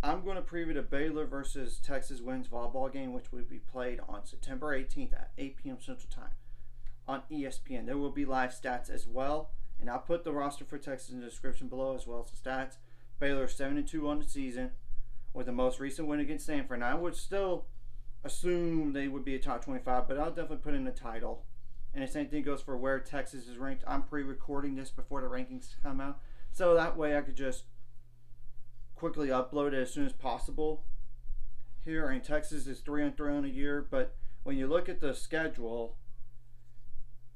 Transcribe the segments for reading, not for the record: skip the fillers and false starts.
I'm going to preview the Baylor versus Texas Winds volleyball game, which will be played on September 18th at 8 p.m. Central Time on ESPN. There will be live stats as well, and I'll put the roster for Texas in the description below as well as the stats. Baylor 7-2 on the season with the most recent win against Stanford. Now, I would still assume they would be a top 25, but I'll definitely put in the title. And the same thing goes for where Texas is ranked. I'm pre-recording this before the rankings come out, so that way I could just quickly upload it as soon as possible. Here in Texas is 3-3 on a year, but when you look at the schedule,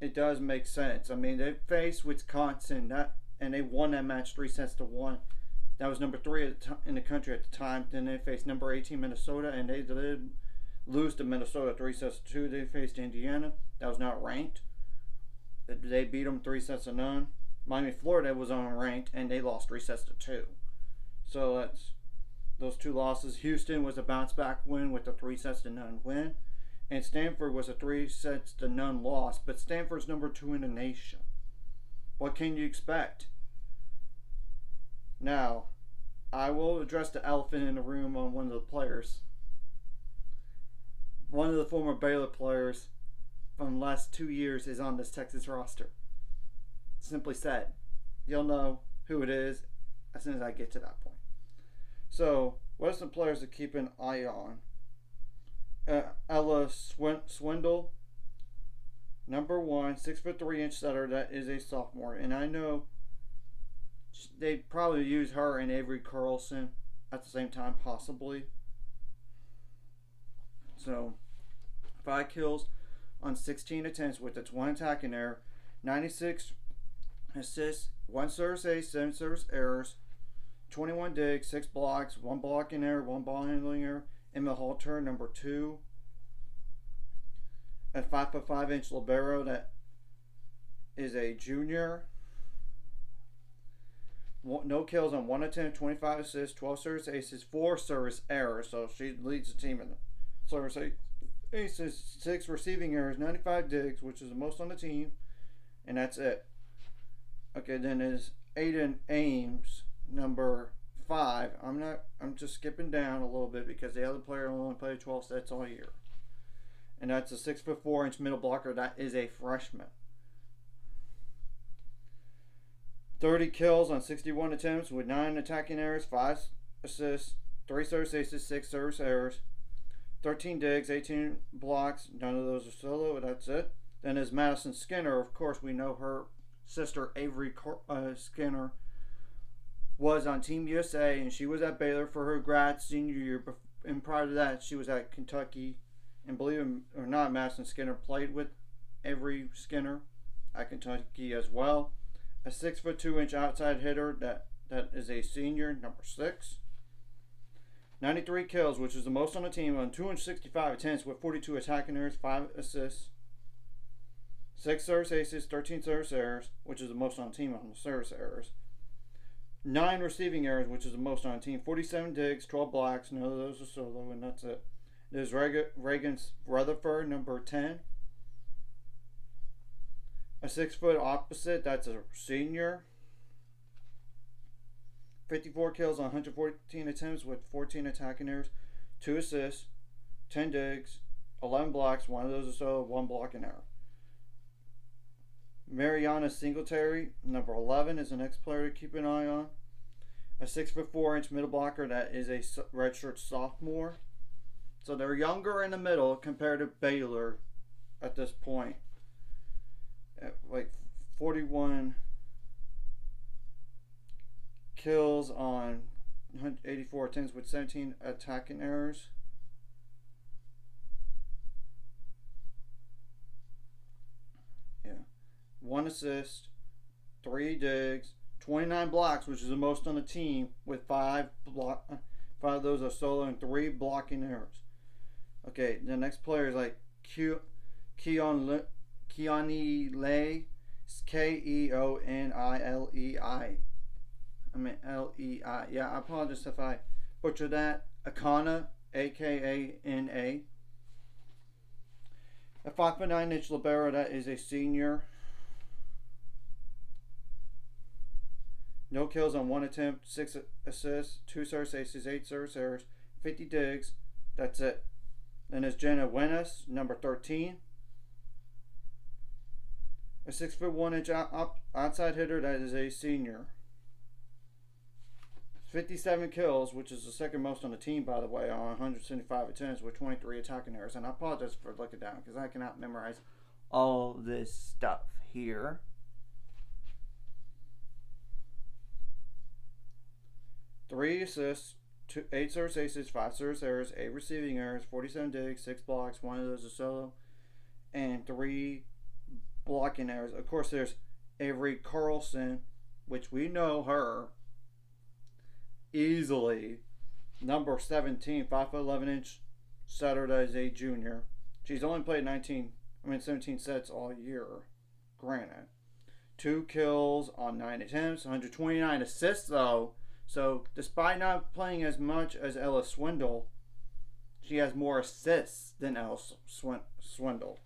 it does make sense. I mean, they faced Wisconsin, and they won that match 3-1. That was number 3 in the country at the time. Then they faced number 18 Minnesota, and they did lose to Minnesota 3-2. They faced Indiana. That was not ranked. They beat them 3-0. Miami, Florida was unranked, and they lost 3-2. So that's those two losses. Houston was a bounce back win with a 3-0 win. And Stanford was a 3-0 loss. But Stanford's number 2 in the nation. What can you expect? Now, I will address the elephant in the room on one of the players. One of the former Baylor players from the last 2 years is on this Texas roster. Simply said. You'll know who it is as soon as I get to that point. So, what are some players to keep an eye on? Ella Swindle, number 1, 6'3" setter. That is a sophomore, and I know they probably use her and Avery Carlson at the same time, possibly. So, 5 kills on 16 attempts with its 1 attack in there, 96 assists, 1 service ace, 7 service errors, 21 digs, 6 blocks, 1 block in error, 1 ball handling error. Emma Halter, number 2. A 5'5" libero that is a junior. No kills on 1 attempt, 25 assists, 12 service aces, 4 service errors. So she leads the team in service aces, 6 receiving errors, 95 digs, which is the most on the team. And that's it. Okay, then is Aiden Ames, number 5. I'm just skipping down a little bit because the other player only played 12 sets all year. And that's a 6'4" middle blocker. That is a freshman. 30 kills on 61 attempts with 9 attacking errors, 5 assists, 3 service aces, 6 service errors, 13 digs, 18 blocks. None of those are solo. That's it. Then is Madison Skinner. Of course, we know her sister Avery Skinner was on Team USA, and she was at Baylor for her grad senior year. And prior to that, she was at Kentucky. And believe it or not, Madison Skinner played with Avery Skinner at Kentucky as well. A 6'2" outside hitter that is a senior, number 6. 93 kills, which is the most on the team, on 265 attempts with 42 attacking errors, 5 assists, 6 service aces, 13 service errors, which is the most on the team on the service errors. 9 receiving errors, which is the most on the team. 47 digs, 12 blocks. None of those are solo, and that's it. There's Reagan Rutherford, number 10. A 6-foot opposite. That's a senior. 54 kills on 114 attempts with 14 attacking errors. 2 assists. 10 digs. 11 blocks. 1 of those are solo. 1 block and error. Mariana Singletary, number 11, is the next player to keep an eye on. A 6'4" middle blocker that is a redshirt sophomore. So they're younger in the middle compared to Baylor at this point. At like 41 kills on 184 attempts with 17 attacking errors. Yeah. 1 assist, 3 digs, 29 blocks, which is the most on the team, with 5 of those are solo and 3 blocking errors. Okay, the next player is like Keonilei, Keonilei. I mean Lei. Yeah, I apologize if I butchered that. Akana, Akana. A 5'9" libero that is a senior. No kills on 1 attempt, 6 assists, 2 service aces, 8 service errors, 50 digs. That's it. Then there's Jenna Wenas, number 13. A 6'1" outside hitter that is a senior. 57 kills, which is the second most on the team, by the way, on 175 attempts with 23 attacking errors. And I apologize for looking down because I cannot memorize all this stuff here. Three assists, 8 service aces, 5 service errors, 8 receiving errors, 47 digs, 6 blocks, 1 of those is solo, and 3 blocking errors. Of course, there's Avery Carlson, which we know her easily. Number 17, 5'11" Saturday's a junior. She's only played 17 sets all year, granted. 2 kills on 9 attempts, 129 assists though. So, despite not playing as much as Ella Swindle, she has more assists than Ella Swindle.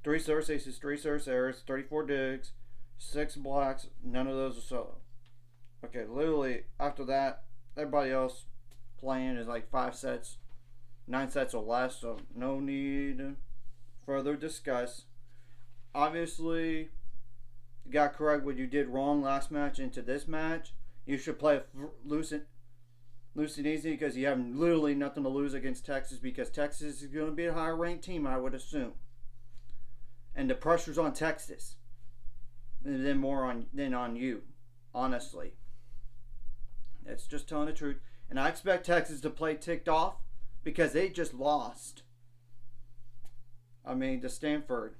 3 service aces, 3 service errors, 34 digs, 6 blocks, none of those are solo. Okay, literally, after that, everybody else playing is like 5 sets, 9 sets or less, so no need to further discuss. Obviously, you got correct what you did wrong last match into this match. You should play loose and easy because you have literally nothing to lose against Texas because Texas is going to be a higher ranked team, I would assume. And the pressure's on Texas than on you, honestly. It's just telling the truth. And I expect Texas to play ticked off because they just lost. To Stanford.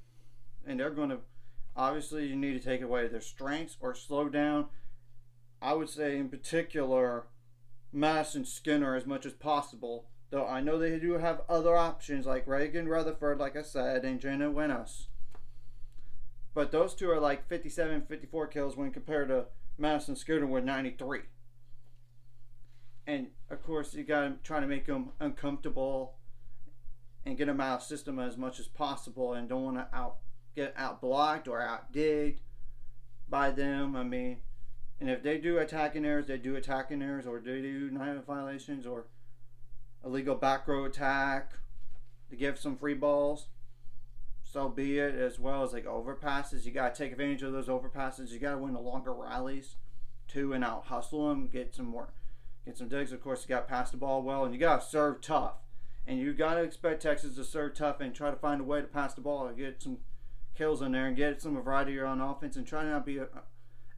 And they're going to, obviously, you need to take away their strengths or slow down. I would say in particular Madison Skinner as much as possible. Though I know they do have other options like Reagan Rutherford, like I said, and Jenna Wenas. But those two are like 57, 54 kills when compared to Madison Skinner with 93. And of course you got to try to make them uncomfortable and get them out of system as much as possible and don't want to get out blocked or out digged by them. And if they do attacking errors, or they do night violations or illegal back row attack to give some free balls, so be it, as well as like overpasses. You got to take advantage of those overpasses. You got to win the longer rallies too and out hustle them, get some digs. Of course, you got to pass the ball well and you got to serve tough. And you got to expect Texas to serve tough and try to find a way to pass the ball and get some kills in there and get some variety on offense and try not to be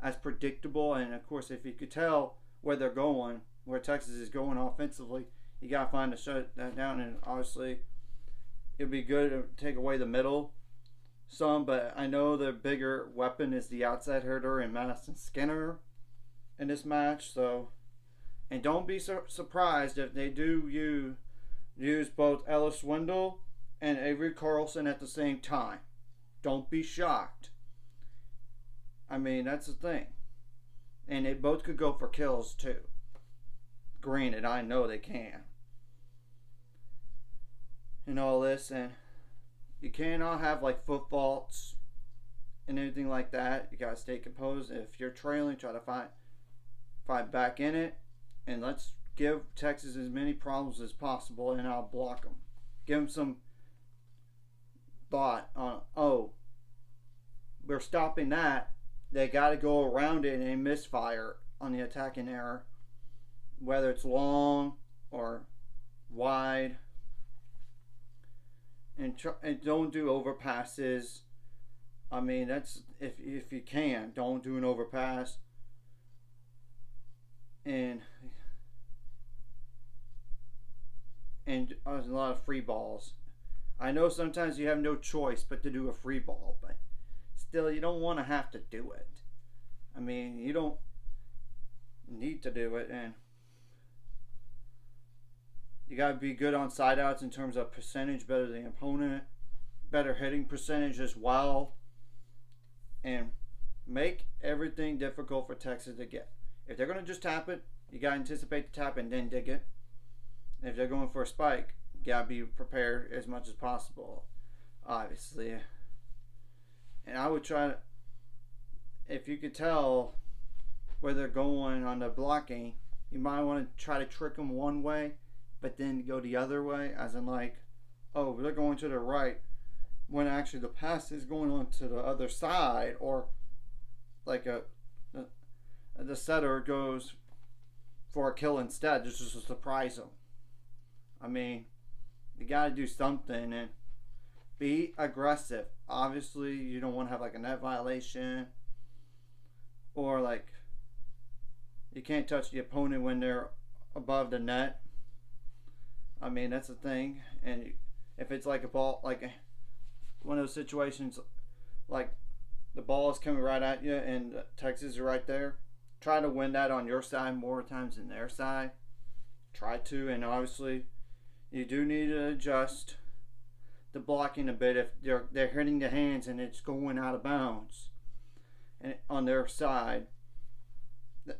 as predictable. And of course, if you could tell where they're going, where Texas is going offensively, you got to find to shut that down. And obviously, it'd be good to take away the middle some, but I know the bigger weapon is the outside hitter and Madison Skinner in this match. So, and don't be surprised if they do use both Ella Swindle and Avery Carlson at the same time. Don't be shocked. That's the thing. And they both could go for kills too. Granted, I know they can. And all this, and you cannot have like foot faults and anything like that. You gotta stay composed. If you're trailing, try to fight back in it, and let's give Texas as many problems as possible, and I'll block them. Give them some thought on, we're stopping that. They got to go around it and misfire on the attacking error, whether it's long or wide. And don't do overpasses. That's if you can, don't do an overpass. And a lot of free balls. I know sometimes you have no choice but to do a free ball, but still, you don't want to have to do it. You don't need to do it, and you got to be good on side outs in terms of percentage, better than the opponent, better hitting percentage as well, and make everything difficult for Texas to get. If they're going to just tap it, you got to anticipate the tap and then dig it. And if they're going for a spike, you got to be prepared as much as possible, obviously. And I would try to, if you could tell, where they're going on the blocking, you might want to try to trick them one way, but then go the other way, as in like, oh, they're going to the right, when actually the pass is going on to the other side, or like the setter goes for a kill instead, just to surprise them. I mean, you got to do something and be aggressive. Obviously, you don't want to have like a net violation, or like you can't touch the opponent when they're above the net. I mean, that's the thing. And if it's like a ball, like one of those situations, like the ball is coming right at you and Texas is right there, try to win that on your side more times than their side. Try to, and obviously you do need to adjust the blocking a bit if they're hitting the hands and it's going out of bounds and on their side,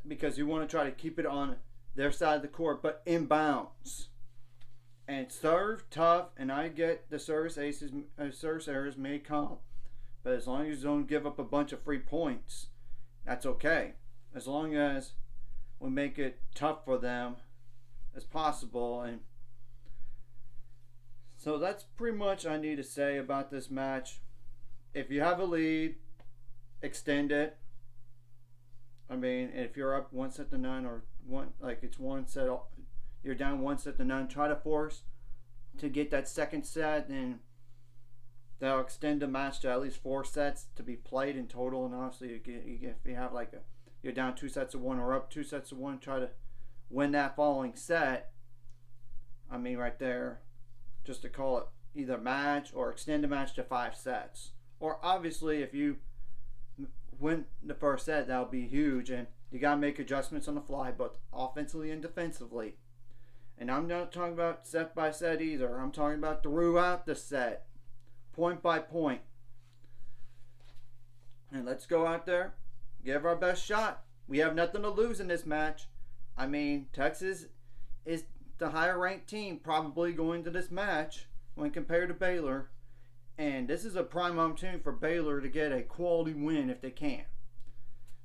because you want to try to keep it on their side of the court but in bounds. And serve tough, and I get the service errors may come, but as long as you don't give up a bunch of free points, that's okay. As long as we make it tough for them as possible. And so that's pretty much I need to say about this match. If you have a lead, extend it. I mean, if you're up 1-9 or it's one set, you're down 1-9, try to force to get that second set, and they'll extend the match to at least 4 sets to be played in total. And obviously, if you have you're down 2-1 or up 2-1, try to win that following set. I mean, right there, just to call it either match or extend the match to 5 sets. Or obviously, if you win the first set, that'll be huge, and you gotta make adjustments on the fly, both offensively and defensively. And I'm not talking about set by set either. I'm talking about throughout the set, point by point. And let's go out there, give our best shot. We have nothing to lose in this match. I mean, Texas is the higher ranked team probably going to this match when compared to Baylor. And this is a prime opportunity for Baylor to get a quality win if they can.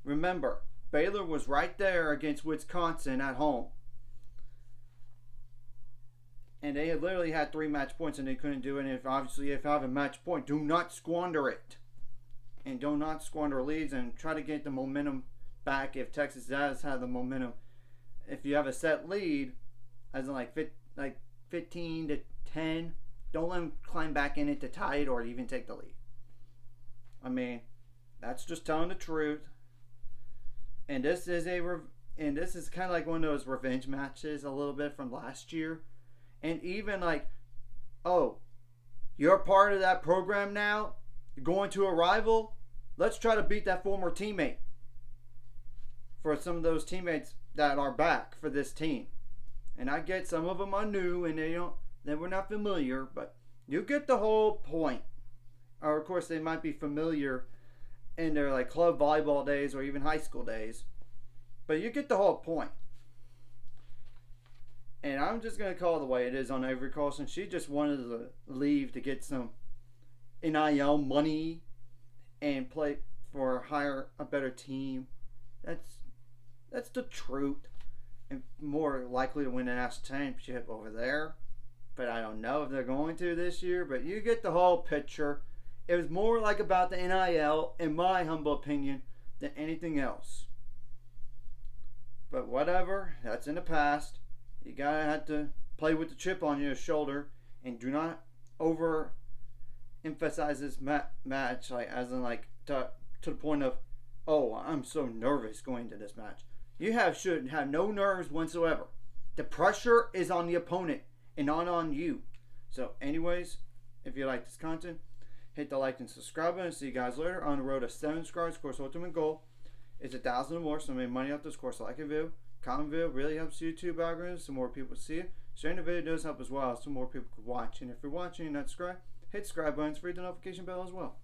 Remember, Baylor was right there against Wisconsin at home. And they had literally had 3 match points and they couldn't do it. And if you have a match point, do not squander it. And do not squander leads, and try to get the momentum back if Texas does have the momentum. If you have a set lead, as in like 15-10, don't let them climb back in it to tie it or even take the lead. I mean, that's just telling the truth. And this is kind of like one of those revenge matches a little bit from last year. And even like, oh, you're part of that program now, you're going to a rival, let's try to beat that former teammate. For some of those teammates that are back for this team. And I get some of them are new and they were not familiar, but you get the whole point. Or of course they might be familiar in their like club volleyball days or even high school days, but you get the whole point. And I'm just going to call it the way it is on Avery Carlson. She just wanted to leave to get some NIL money and play for a better team. That's the truth. And more likely to win a national championship over there. But I don't know if they're going to this year. But you get the whole picture. It was more like about the NIL, in my humble opinion, than anything else. But whatever, that's in the past. You gotta have to play with the chip on your shoulder, and do not overemphasize this match, like as in like to the point of, oh, I'm so nervous going into this match. You should have no nerves whatsoever. The pressure is on the opponent and not on you. So, anyways, if you like this content, hit the like and subscribe button. See you guys later on the road to 7 subscribers. Of course, ultimate goal is 1,000 or more. So, make money off this course. Like a video. Comment video really helps YouTube algorithms so more people see it. Sharing the video does help as well so more people can watch. And if you're watching and not subscribed, hit the subscribe button, hit the notification bell as well.